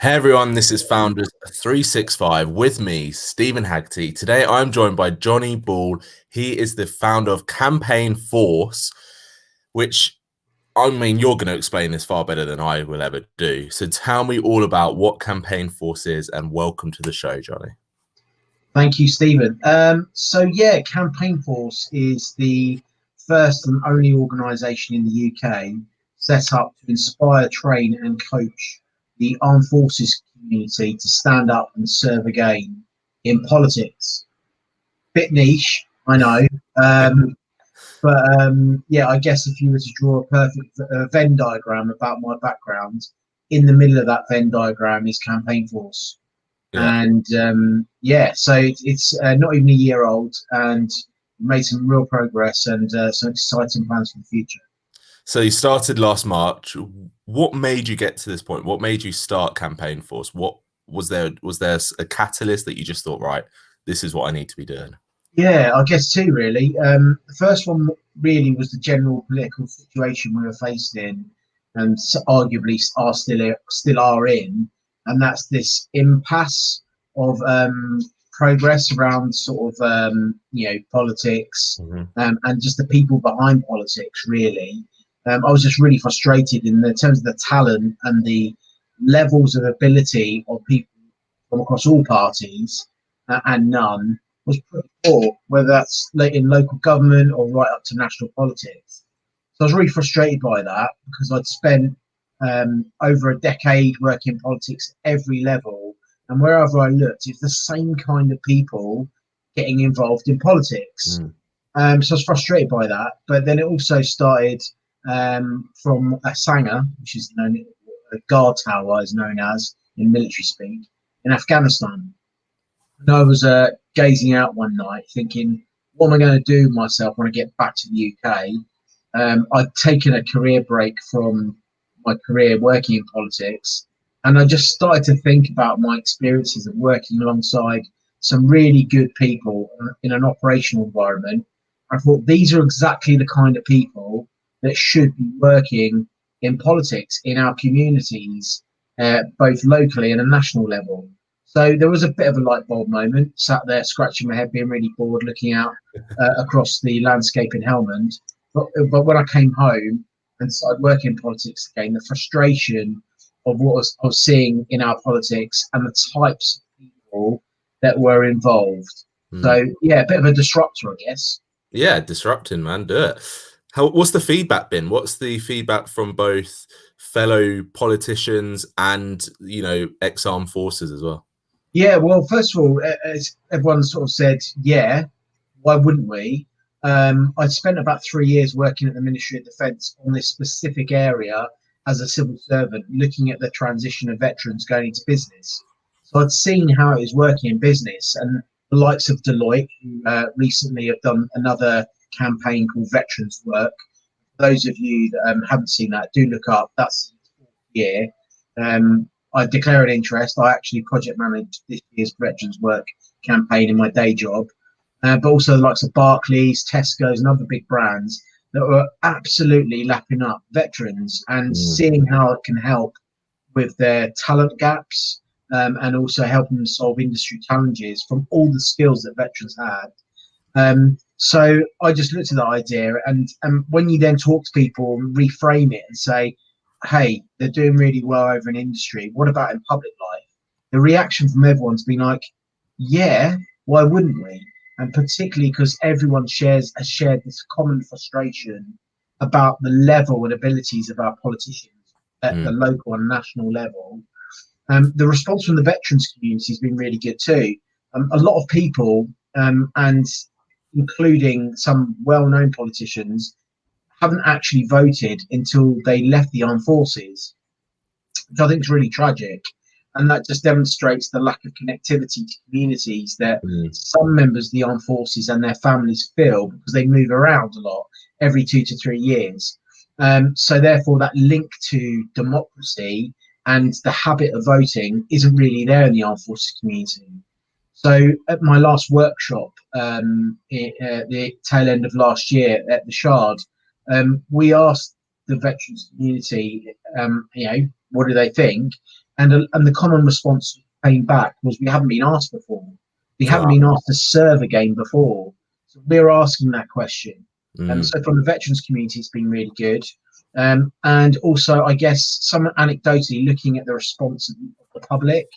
Hey everyone, this is Founders365 with me, Steven Haggerty. Today I'm joined by Jonny Ball. He is the founder of Campaign Force, which, I mean, you're going to explain this far better than I will ever do. So tell me all about what Campaign Force is, and welcome to the show, Jonny. Thank you, Stephen. Campaign Force is the first and only organisation in the UK set up to inspire, train and coach the armed forces community to stand up and serve again in politics. Bit niche, I know. I guess if you were to draw a perfect Venn diagram about my background, in the middle of that Venn diagram is Campaign Force. Yeah. And so it's not even a year old, and made some real progress and some exciting plans for the future. So you started last March. What made you get to this point? What made you start Campaign Force? What was there a catalyst that you just thought, right, this is what I need to be doing? Yeah, I guess two really. The first one really was the general political situation we were faced in, and arguably still are in, and that's this impasse of progress around sort of politics, and just the people behind politics really. I was just really frustrated in terms of the talent and the levels of ability of people from across all parties, and none was pretty poor, whether that's in local government or right up to national politics. So I was really frustrated by that, because I'd spent over a decade working in politics at every level, and wherever I looked, it's the same kind of people getting involved in politics. So I was frustrated by that. But then it also started from a Sanger, which is known, a guard tower is known as in military speak, in Afghanistan. And I was gazing out one night thinking, what am I going to do with myself when I get back to the UK? I'd taken a career break from my career working in politics, and I just started to think about my experiences of working alongside some really good people in an operational environment. I thought these are exactly the kind of people that should be working in politics in our communities, both locally and a national level. So there was a bit of a light bulb moment. Sat there scratching my head, being really bored, looking out across the landscape in Helmand. But when I came home and started working in politics again, the frustration of what I was seeing in our politics and the types of people that were involved. So yeah, a bit of a disruptor, I guess. Yeah, disrupting, man. Do it. What's the feedback been? What's the feedback from both fellow politicians and, ex-armed forces as well? Yeah, well, first of all, as everyone sort of said, yeah, why wouldn't we? I spent about 3 years working at the Ministry of Defence on this specific area as a civil servant, looking at the transition of veterans going into business. So I'd seen how it was working in business, and the likes of Deloitte, who recently have done another campaign called Veterans Work. Those of you that haven't seen that, do look up. That's the 4th year. I declared interest. I actually project managed this year's Veterans Work campaign in my day job, but also the likes of Barclays, Tesco's and other big brands that were absolutely lapping up veterans and seeing how it can help with their talent gaps, and also helping them solve industry challenges from all the skills that veterans had. So I just looked at that idea, and when you then talk to people and reframe it and say, hey, they're doing really well over in industry, what about in public life? The reaction from everyone's been like, yeah, why wouldn't we? And particularly because everyone has shared this common frustration about the level and abilities of our politicians at the local and national level. The response from the veterans community has been really good too. A lot of people, and including some well-known politicians, haven't actually voted until they left the armed forces, which I think is really tragic. And that just demonstrates the lack of connectivity to communities that some members of the armed forces and their families feel, because they move around a lot every 2 to 3 years. So therefore that link to democracy and the habit of voting isn't really there in the armed forces community. So at my last workshop, at the tail end of last year at the Shard, we asked the veterans community, what do they think? And the common response came back was, we haven't been asked before. We haven't been asked to serve again before. So we're asking that question. So from the veterans community, it's been really good. And also, I guess, somewhat anecdotally, looking at the response of the public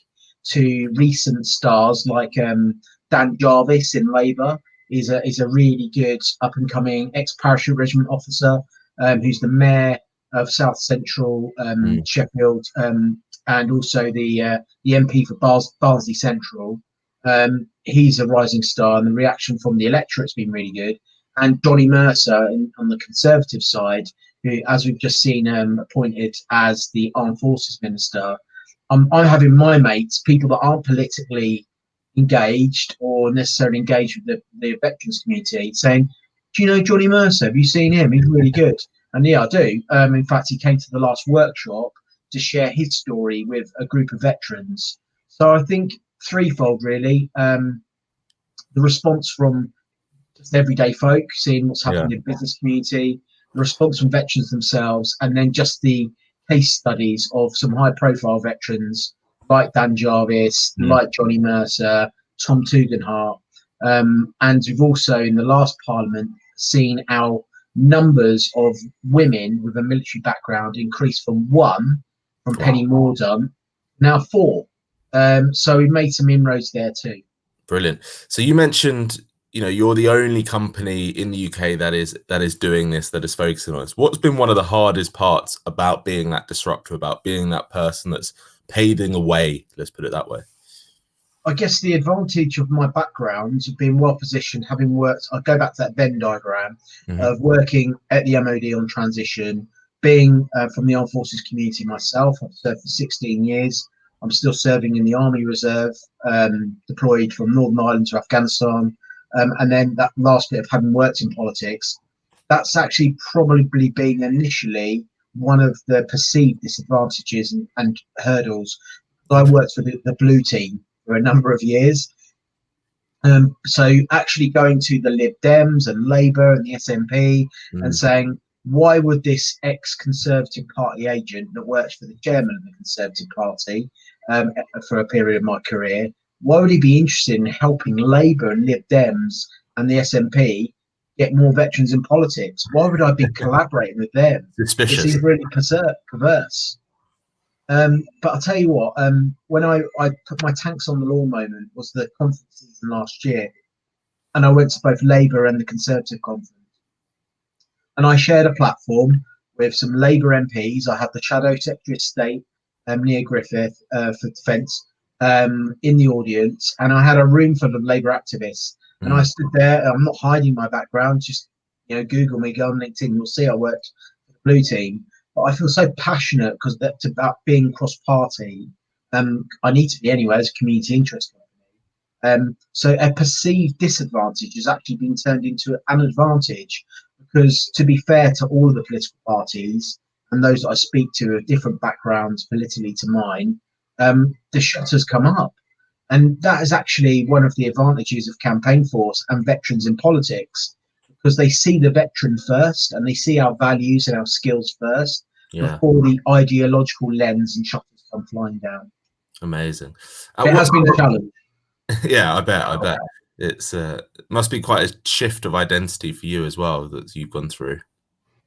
to recent stars like Dan Jarvis in Labour is a really good up-and-coming ex-parachute regiment officer who's the mayor of South Central Sheffield, and also the MP for Barnsley Central. He's a rising star, and the reaction from the electorate's been really good. And Johnny Mercer on the Conservative side, who, as we've just seen, appointed as the Armed Forces Minister. I'm having my mates, people that aren't politically engaged or necessarily engaged with the veterans community, saying, "Do you know Johnny Mercer? Have you seen him? He's really good." And yeah, I do. In fact, he came to the last workshop to share his story with a group of veterans. So I think threefold, really. The response from just everyday folk, seeing what's happened in the business community, the response from veterans themselves, and then just the case studies of some high-profile veterans like Dan Jarvis, like Johnny Mercer, Tom Tugendhat. And we've also, in the last Parliament, seen our numbers of women with a military background increase from 1 from Penny Mordaunt, now 4. So we've made some inroads there too. Brilliant. So you mentioned, you're the only company in the UK that is doing this, that is focusing on this. What's been one of the hardest parts about being that disruptor, about being that person that's paving a way? Let's put it that way. I guess the advantage of my background, being well positioned, having worked, I'll go back to that Venn diagram of working at the MOD on transition, being from the Armed Forces community myself. I've served for 16 years. I'm still serving in the Army Reserve, deployed from Northern Ireland to Afghanistan. And then that last bit of having worked in politics, that's actually probably been initially one of the perceived disadvantages and hurdles. I worked for the blue team for a number of years. So actually going to the Lib Dems and Labour and the SNP and saying, why would this ex-Conservative Party agent that works for the chairman of the Conservative Party for a period of my career, why would he be interested in helping Labour and Lib Dems and the SNP get more veterans in politics? Why would I be collaborating with them? Suspicious. It seems really perverse. But I'll tell you what, when I put my tanks on the lawn moment was the conference season last year. And I went to both Labour and the Conservative conference. And I shared a platform with some Labour MPs. I had the Shadow Secretary of State, Neil Griffith, for Defence, in the audience. And I had a room full of Labour activists. And I stood there. I'm not hiding my background. Just, Google me, go on LinkedIn. You'll see I worked for the Blue Team. But I feel so passionate because that's about being cross-party. I need to be anyway as a community interest company. So a perceived disadvantage has actually been turned into an advantage, because to be fair to all of the political parties and those that I speak to of different backgrounds politically to mine, the shutters come up. And that is actually one of the advantages of Campaign Force and veterans in politics, because they see the veteran first and they see our values and our skills first before the ideological lens and shutters come flying down. Amazing. It has been a challenge. Yeah, I bet. It's must be quite a shift of identity for you as well that you've gone through.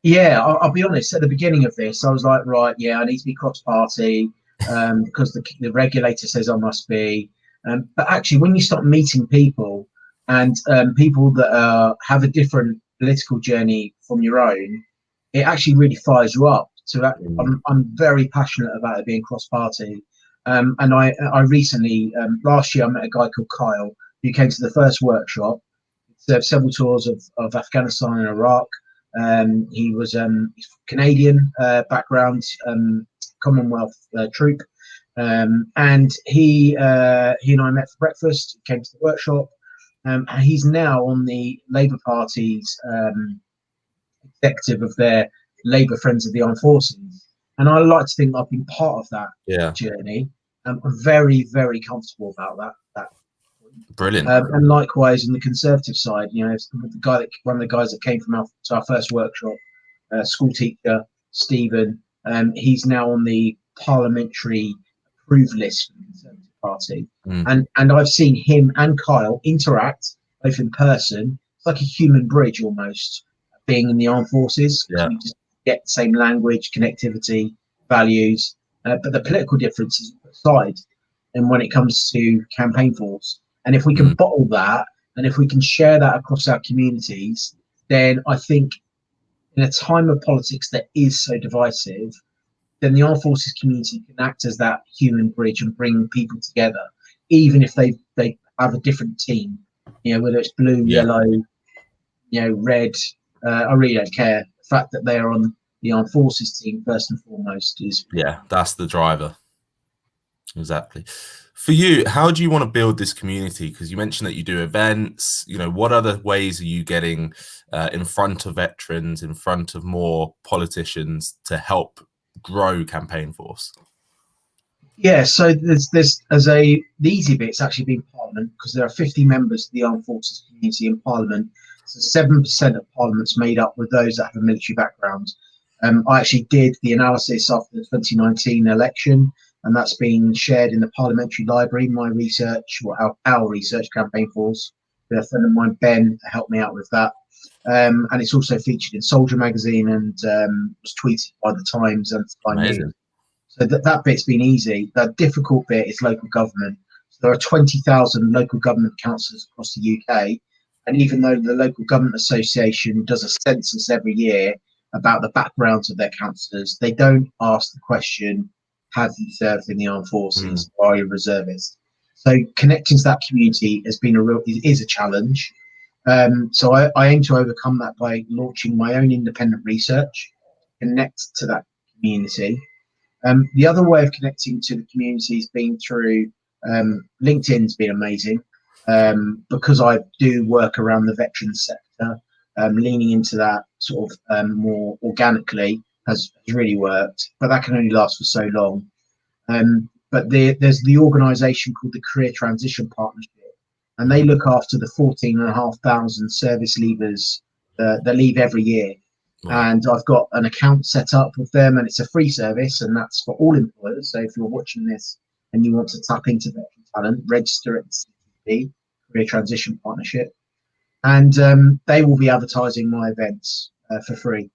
Yeah, I'll be honest. At the beginning of this, I was like, right, I need to be cross-party because the regulator says I must be. But actually, when you start meeting people and people that have a different political journey from your own, it actually really fires you up. So I'm very passionate about it being cross-party. And I recently, last year, I met a guy called Kyle who came to the first workshop. Served several tours of Afghanistan and Iraq. He was Canadian background, Commonwealth troop. And he and I met for breakfast, came to the workshop. And he's now on the Labour Party's executive of their Labour Friends of the Armed Forces. And I like to think I've been part of that journey. I'm very, very comfortable about that. Brilliant. And likewise on the Conservative side, one of the guys that came from our first workshop, school teacher, Steven, he's now on the parliamentary approved list for the Conservative Party. And I've seen him and Kyle interact both in person. It's like a human bridge almost, being in the armed forces. Yeah. We just get the same language, connectivity, values, but the political differences aside. And when it comes to campaign force, and if we can bottle that, and if we can share that across our communities, then I think in a time of politics that is so divisive, then the armed forces community can act as that human bridge and bring people together, even if they have a different team, whether it's blue, yellow, red. I really don't care. The fact that they are on the armed forces team first and foremost is that's the driver. Exactly. For you, how do you want to build this community? Because you mentioned that you do events. What other ways are you getting in front of veterans, in front of more politicians to help grow Campaign Force? Yeah, so the easy bit's actually been Parliament, because there are 50 members of the armed forces community in Parliament. So 7% of Parliament's made up with those that have a military background. I actually did the analysis after the 2019 election, and that's been shared in the Parliamentary Library. My research, or our research, Campaign Force, a friend of mine, Ben, helped me out with that. And it's also featured in Soldier magazine and was tweeted by the Times and Sky News. So that bit's been easy. The difficult bit is local government. So there are 20,000 local government councillors across the UK. And even though the Local Government Association does a census every year about the backgrounds of their councillors, they don't ask the question, have you served in the armed forces, or are you a reservist? So connecting to that community has been is a challenge. So I aim to overcome that by launching my own independent research, connect to that community. The other way of connecting to the community has been through LinkedIn's been amazing, because I do work around the veterans sector. Leaning into that sort of more organically has really worked, but that can only last for so long. But there's the organisation called the Career Transition Partnership, and they look after the 14,500 service leavers that leave every year. Wow. And I've got an account set up with them, and it's a free service, and that's for all employers. So if you're watching this and you want to tap into veteran talent, register at the CTP, Career Transition Partnership, and they will be advertising my events for free.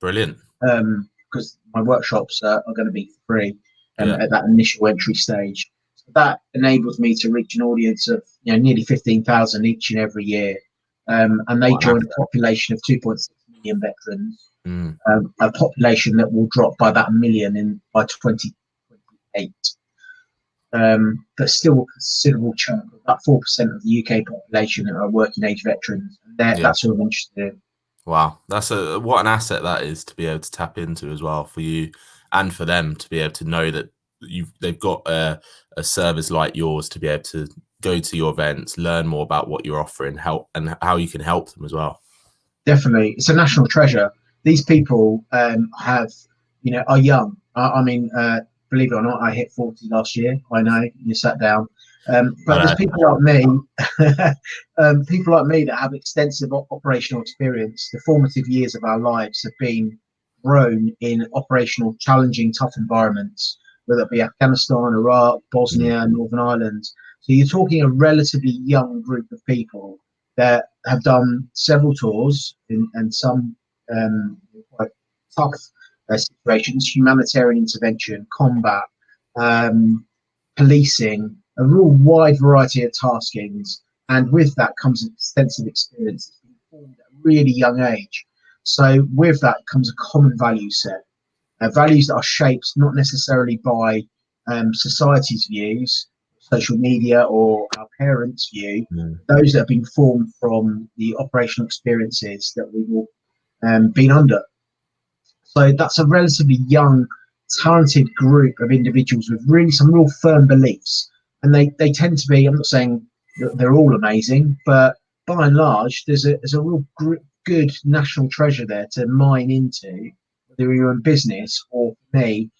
Brilliant. Because my workshops are going to be free at that initial entry stage. So that enables me to reach an audience of nearly 15,000 each and every year, and they join a population of 2.6 million veterans, a population that will drop by about 1 million by 2028. But still a considerable chunk, about 4% of the UK population that are working age veterans. And that's what I'm interested in. Wow, that's what an asset that is to be able to tap into as well for you and for them to be able to know that they've got a service like yours to be able to go to your events, learn more about what you're offering, help, and how you can help them as well. Definitely, it's a national treasure. These people are young. I mean, believe it or not, I hit 40 last year. I know, you sat down. But there's people like me, that have extensive operational experience. The formative years of our lives have been grown in operational, challenging, tough environments, whether it be Afghanistan, Iraq, Bosnia, Northern Ireland. So you're talking a relatively young group of people that have done several tours and some quite tough situations, humanitarian intervention, combat, policing, a real wide variety of taskings, and with that comes an extensive experience that's been formed at a really young age. So with that comes a common value set, values that are shaped not necessarily by society's views, social media, or our parents' view, those that have been formed from the operational experiences that we've all been under. So that's a relatively young, talented group of individuals with really some real firm beliefs. And they tend to be, I'm not saying they're all amazing, but by and large, there's a real good national treasure there to mine into, whether you're in business or, for me,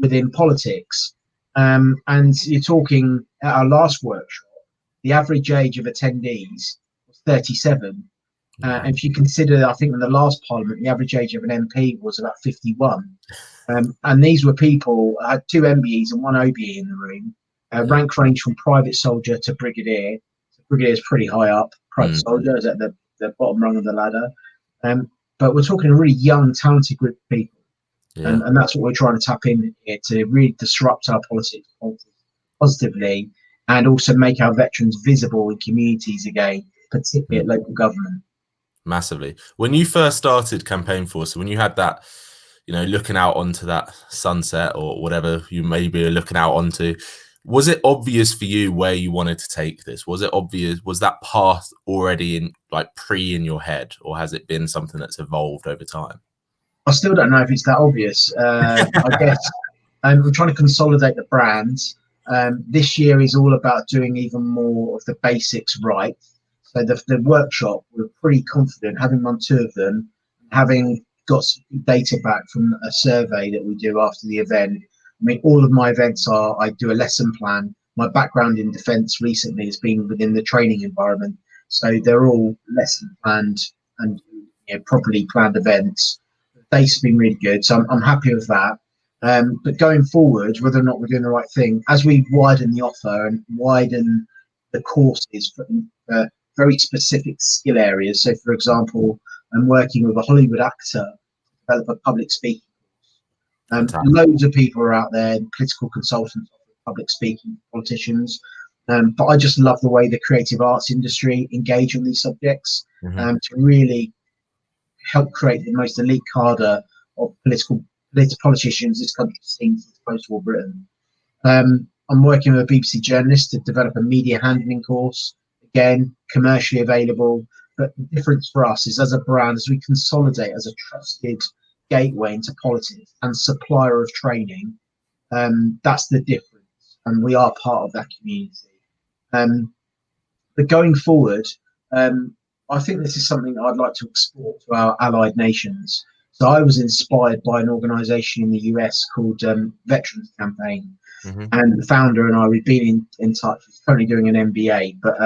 within politics. And you're talking, at our last workshop, the average age of attendees was 37. And if you consider, I think in the last parliament, the average age of an MP was about 51. And these were people, I had 2 MBEs and 1 OBE in the room, rank range from private soldier to brigadier. So brigadier is pretty high up, private soldier is at the bottom rung of the ladder. But we're talking a really young, talented group of people. And that's what we're trying to tap in here, to really disrupt our politics positively, and also make our veterans visible in communities again, particularly at local government. Massively. When you first started Campaign Force, when you had that, looking out onto that sunset or whatever you maybe are looking out onto, was it obvious for you where you wanted to take this? Was it obvious? Was that path already in in your head, or has it been something that's evolved over time? I still don't know if it's that obvious. I guess we're trying to consolidate the brands. This year is all about doing even more of the basics right. So the workshop, we're pretty confident, having run 2 of them, having got some data back from a survey that we do after the event. I mean, all of my events I do a lesson plan. My background in defence recently has been within the training environment. So they're all lesson planned and properly planned events. The data's been really good. So I'm happy with that. But going forward, whether or not we're doing the right thing, as we widen the offer and widen the courses for very specific skill areas. So, for example, I'm working with a Hollywood actor to develop a public speaking course. Loads of people are out there, political consultants, public speaking, politicians. But I just love the way the creative arts industry engage on these subjects to really help create the most elite cadre of politicians this country's seen since post-war Britain. I'm working with a BBC journalist to develop a media handling course, again, commercially available. But the difference for us is, as a brand, as we consolidate as a trusted gateway into politics and supplier of training, that's the difference. And we are part of that community. But going forward, I think this is something I'd like to export to our allied nations. So I was inspired by an organization in the US called Veterans Campaign. And the founder and I, we've been in touch. He's currently doing an MBA, but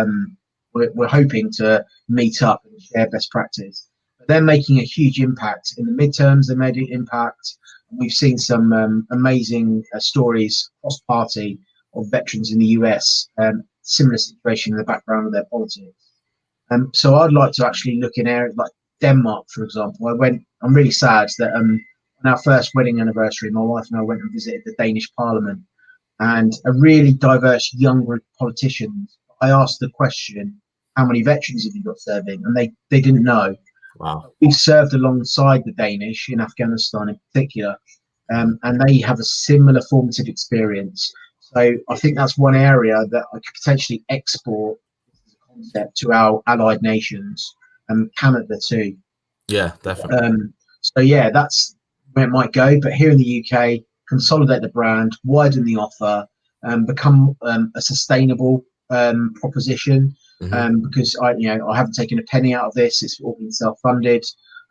we're hoping to meet up and share best practice. But they're making a huge impact. In the midterms, they made an impact. We've seen some amazing stories cross-party of veterans in the US, similar situation in the background of their politics. So I'd like to actually look in areas like Denmark, for example. I'm really sad that on our first wedding anniversary, my wife and I went and visited the Danish Parliament, and a really diverse young group of politicians. I asked the question, how many veterans have you got serving? And they didn't know. Wow. We've served alongside the Danish in Afghanistan in particular, and they have a similar formative experience. So I think that's one area that I could potentially export the concept to our allied nations, and Canada too. Yeah, definitely. So yeah, that's where it might go. But here in the UK, consolidate the brand, widen the offer, become a sustainable proposition. Because I haven't taken a penny out of this; it's all been self-funded.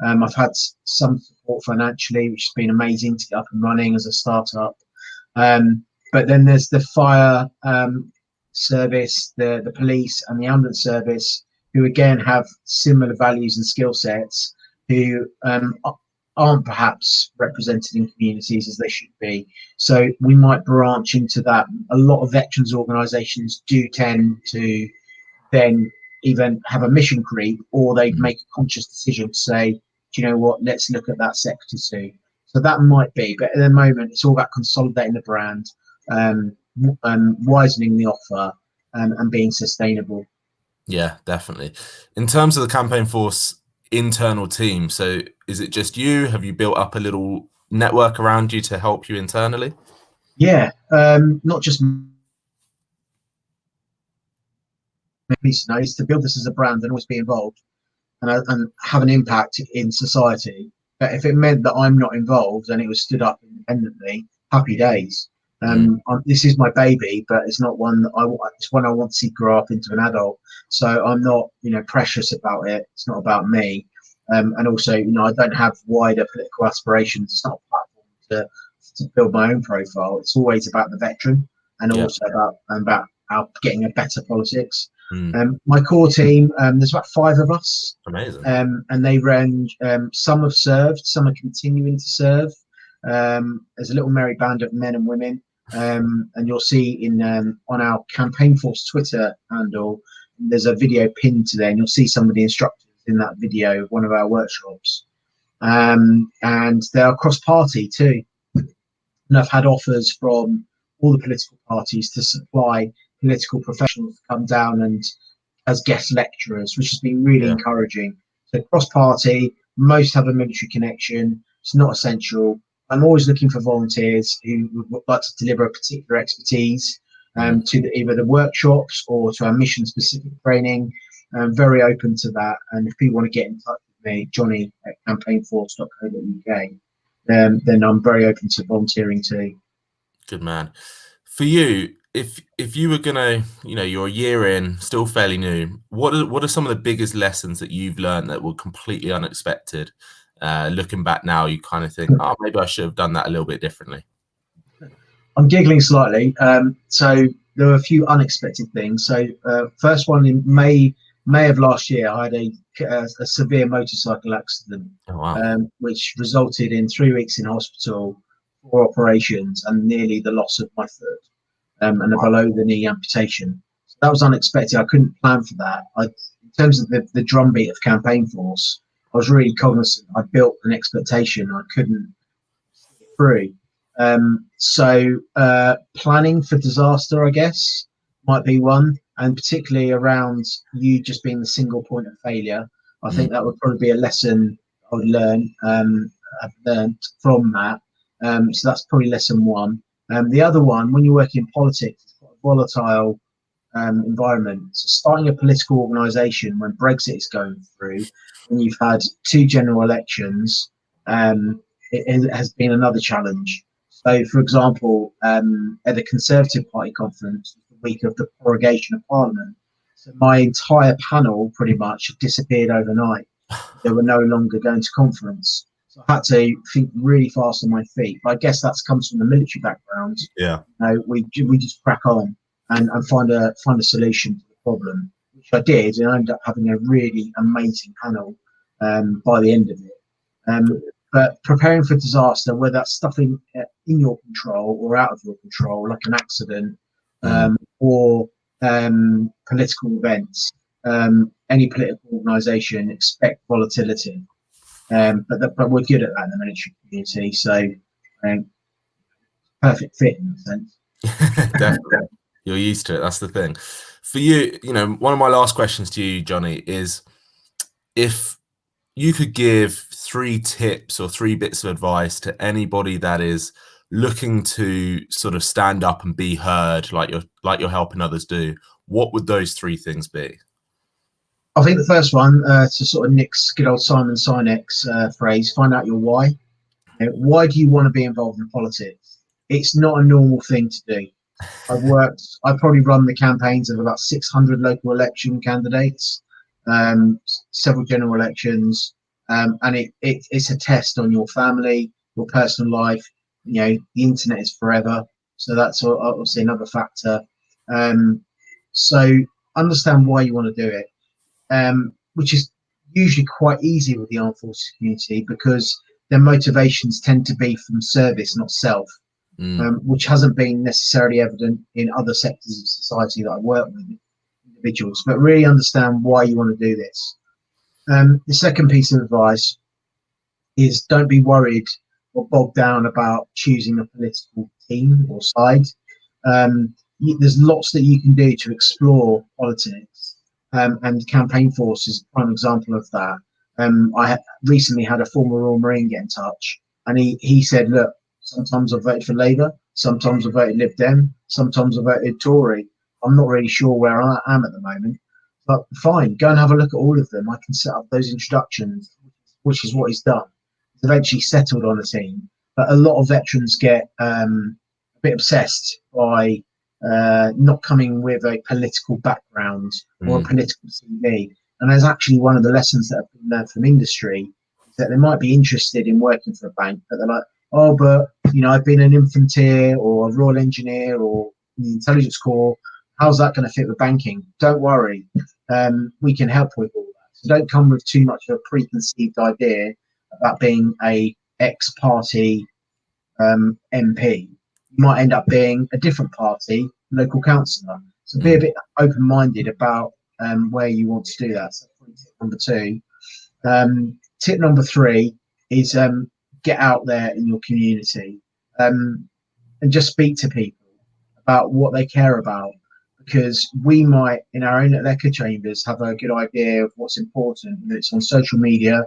I've had some support financially, which has been amazing to get up and running as a startup. But then there's the fire service, the police, and the ambulance service, who again have similar values and skill sets, who aren't perhaps represented in communities as they should be. So we might branch into that. A lot of veterans organisations do tend to then even have a mission creep, or they make a conscious decision to say, do you know what, let's look at that sector too. So that might be, but at the moment it's all about consolidating the brand, widening the offer, and being sustainable. Yeah, definitely. In terms of the Campaign Force internal team, so is it just you? Have you built up a little network around you to help you internally? Yeah, not just me. Is to build this as a brand and always be involved and have an impact in society. But if it meant that I'm not involved and it was stood up independently, happy days. This is my baby, but it's not one that it's one I want to see grow up into an adult. So I'm not, precious about it. It's not about me. And also, I don't have wider political aspirations. It's not a platform to build my own profile. It's always about the veteran, and also about getting a better politics. My core team, there's about 5 of us. Amazing. And they range, some have served, some are continuing to serve. There's a little merry band of men and women. And you'll see in on our Campaign Force Twitter handle, there's a video pinned to there, and you'll see some of the instructors in that video of one of our workshops. And they're cross-party too. And I've had offers from all the political parties to supply political professionals to come down and as guest lecturers, which has been really encouraging. So cross-party, most have a military connection. It's not essential. I'm always looking for volunteers who would like to deliver a particular expertise to either the workshops or to our mission-specific training. I'm very open to that. And if people want to get in touch with me, Jonny at campaignforce.co.uk, then I'm very open to volunteering too. Good man. For you, if you were gonna, you're a year in, still fairly new, what are some of the biggest lessons that you've learned that were completely unexpected? Looking back now, you kind of think, oh, maybe I should have done that a little bit differently. I'm giggling slightly. So there were a few unexpected things. So first one in May of last year, I had a severe motorcycle accident, which resulted in 3 weeks in hospital, 4 operations, and nearly the loss of my foot, and a below-the-knee amputation. So that was unexpected. I couldn't plan for that. In terms of the drumbeat of Campaign Force, I was really cognizant. I built an expectation I couldn't see it through. So planning for disaster, I guess, might be one, and particularly around you just being the single point of failure. I think that would probably be a lesson I would learn. I've learned from that. So that's probably lesson one. The other one, when you work in politics, it's quite a volatile environment. So starting a political organisation when Brexit is going through, when you've had 2 general elections, it has been another challenge. So, for example, at the Conservative Party conference, the week of the prorogation of Parliament, so my entire panel pretty much disappeared overnight. They were no longer going to conference. So I had to think really fast on my feet. But I guess that comes from the military background. Yeah. We just crack on and find a solution to the problem, which I did, and I ended up having a really amazing panel by the end of it. But preparing for disaster, whether that's stuff in your control or out of your control, like an accident or political events, any political organisation, expect volatility. But we're good at that in the military community, so perfect fit in that sense. Definitely. You're used to it. That's the thing. For you, one of my last questions to you, Jonny, is if you could give 3 tips or 3 bits of advice to anybody that is looking to sort of stand up and be heard, like you're helping others do, what would those 3 things be? I think the first one, to sort of Nick's good old Simon Sinek's phrase, find out your why. Why do you want to be involved in politics? It's not a normal thing to do. I've probably run the campaigns of about 600 local election candidates, several general elections, and it's a test on your family, your personal life. The internet is forever, so that's obviously another factor. So understand why you want to do it, which is usually quite easy with the armed forces community because their motivations tend to be from service, not self. Which hasn't been necessarily evident in other sectors of society that I work with individuals, but really understand why you want to do this. The second piece of advice is don't be worried or bogged down about choosing a political team or side. There's lots that you can do to explore politics, and Campaign Force is a prime example of that. I recently had a former Royal Marine get in touch, and he said, look, sometimes I voted for Labour, sometimes I voted Lib Dem, sometimes I voted Tory. I'm not really sure where I am at the moment, but fine, go and have a look at all of them. I can set up those introductions, which is what he's done. He's eventually settled on a team, but a lot of veterans get a bit obsessed by not coming with a political background or a political CV. And there's actually one of the lessons that have been learned from industry is that they might be interested in working for a bank, but they're like, oh, but I've been an infantry or a Royal Engineer or the Intelligence Corps. How's that going to fit with banking? Don't worry, we can help with all that. So don't come with too much of a preconceived idea about being a ex-party MP. You might end up being a different party local councillor. So be a bit open-minded about where you want to do that. So tip number 2. Tip number 3 is get out there in your community and just speak to people about what they care about, because we might in our own echo chambers have a good idea of what's important, and it's on social media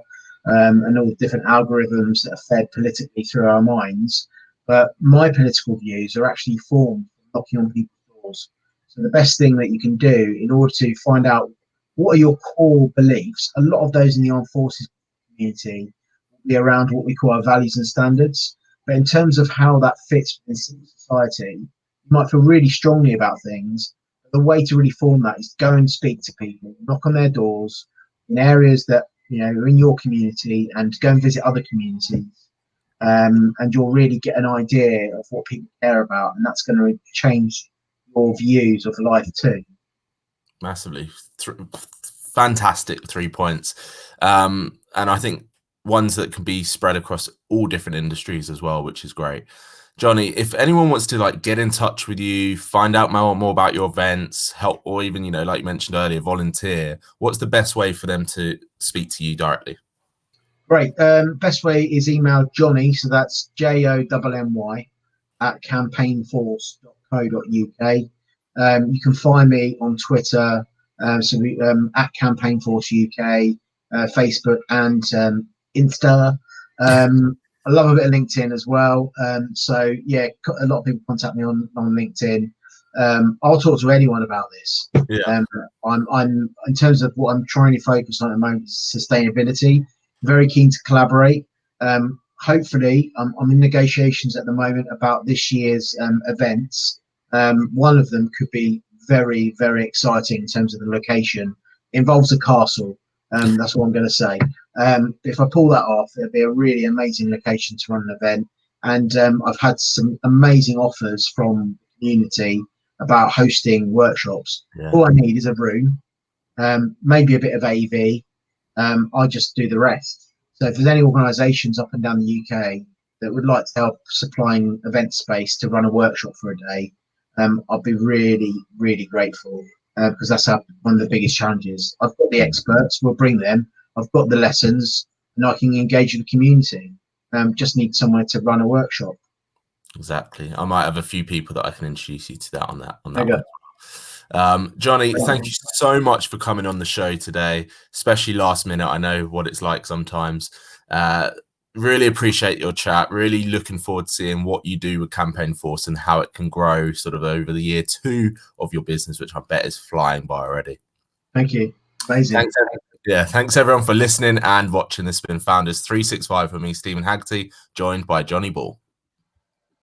and all the different algorithms that are fed politically through our minds. But my political views are actually formed from knocking on people's doors. So the best thing that you can do in order to find out what are your core beliefs, a lot of those in the armed forces community will be around what we call our values and standards. But in terms of how that fits in civil society, you might feel really strongly about things. But the way to really form that is to go and speak to people, knock on their doors in areas that are in your community, and go and visit other communities. And you'll really get an idea of what people care about, and that's going to change your views of life too. Massively. Fantastic 3 points. And I think ones that can be spread across all different industries as well, which is great. Jonny, if anyone wants to get in touch with you, find out more about your events, help, or even, like you mentioned earlier, volunteer, what's the best way for them to speak to you directly? Great. Best way is email Jonny, so that's JONNY @campaignforce.co.uk. You can find me on Twitter, at Campaign Force UK, Facebook, and Insta. I love a bit of LinkedIn as well. So yeah, a lot of people contact me on LinkedIn. I'll talk to anyone about this. Yeah. I'm in terms of what I'm trying to focus on at the moment is sustainability. Very keen to collaborate. Hopefully, I'm in negotiations at the moment about this year's events. One of them could be very, very exciting in terms of the location. It involves a castle. That's what I'm going to say. If I pull that off, it'll be a really amazing location to run an event. And I've had some amazing offers from the community about hosting workshops. Yeah. All I need is a room, maybe a bit of AV. I just do the rest. So if there's any organisations up and down the UK that would like to help supplying event space to run a workshop for a day, I'd be really, really grateful, because that's one of the biggest challenges. I've got the experts, we'll bring them. I've got the lessons, and I can engage with the community. Just need somewhere to run a workshop. Exactly. I might have a few people that I can introduce you to that on that Okay. one. Jonny, thank you so much for coming on the show today, especially last minute. I know what it's like sometimes. Really appreciate your chat. Really looking forward to seeing what you do with Campaign Force and how it can grow sort of over the year 2 of your business, which I bet is flying by already. Thank you. Amazing. Thanks everyone for listening and watching. This has been Founders365 with me, Steven Haggerty, joined by Jonny Ball.